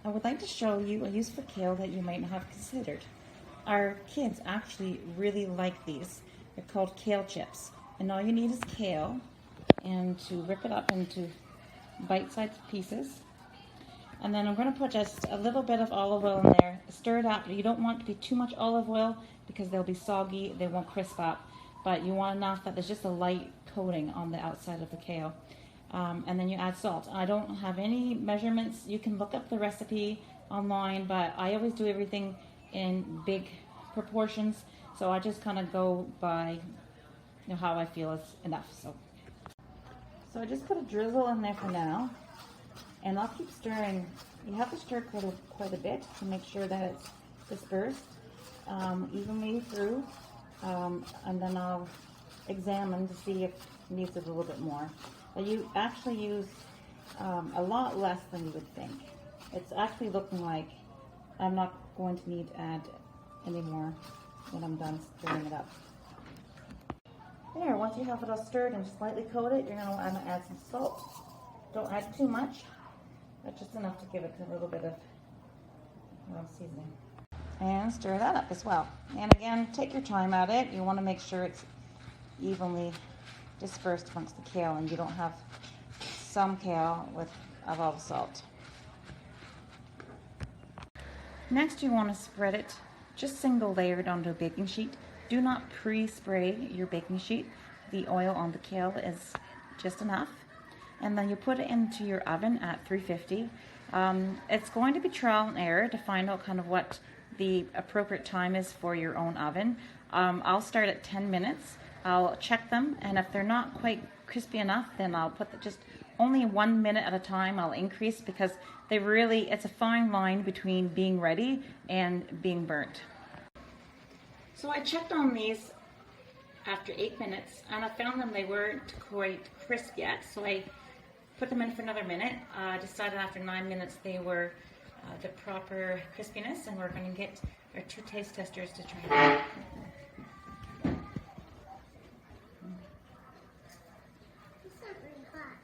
I would like to show you a use for kale that you might not have considered. Our kids actually really like these. They're called kale chips. And all you need is kale, and to rip it up into bite-sized pieces. And then I'm going to put just a little bit of olive oil in there. Stir it up. You don't want it to be too much olive oil because they'll be soggy, they won't crisp up. But you want enough that there's just a light coating on the outside of the kale. And then you add salt. I don't have any measurements. You can look up the recipe online, but I always do everything in big proportions. So I just kind of go by how I feel is enough. So I just put a drizzle in there for now. And I'll keep stirring. You have to stir quite a bit to make sure that it's dispersed evenly through. And then I'll examine to see if it needs a little bit more. But you actually use a lot less than you would think. It's actually looking like I'm not going to need to add any more when I'm done stirring it up. There, once you have it all stirred and slightly coated, you're going to want to add some salt. Don't add too much. But just enough to give it a little bit of seasoning. And stir that up as well. And again, take your time at it. You want to make sure it's evenly dispersed amongst the kale and you don't have some kale with a lot of salt. Next, you want to spread it just single layered onto a baking sheet. Do not pre-spray your baking sheet. The oil on the kale is just enough. And then you put it into your oven at 350. It's going to be trial and error to find out kind of what the appropriate time is for your own oven. I'll start at 10 minutes. I'll check them, and if they're not quite crispy enough, then I'll put just only 1 minute at a time. I'll increase because it's a fine line between being ready and being burnt. So I checked on these after 8 minutes, and I found them they weren't quite crisp yet, so I put them in for another minute. I decided after 9 minutes they were the proper crispiness, and we're going to get our 2 taste testers to try them. It's not very hot.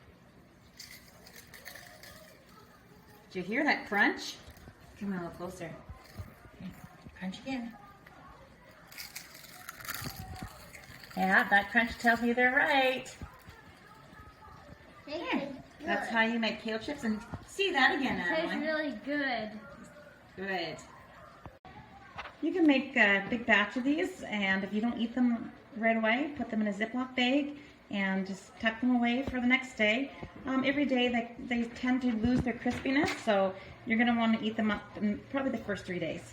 Did you hear that crunch? Come on a little closer. Okay. Crunch again. Yeah, that crunch tells me they're right. Tastes That's how you make kale chips, and see that again, It tastes Adeline. really good. Good. You can make a big batch of these, and if you don't eat them right away, put them in a Ziploc bag and just tuck them away for the next day. Every day they tend to lose their crispiness, so you're going to want to eat them up in probably the first 3 days.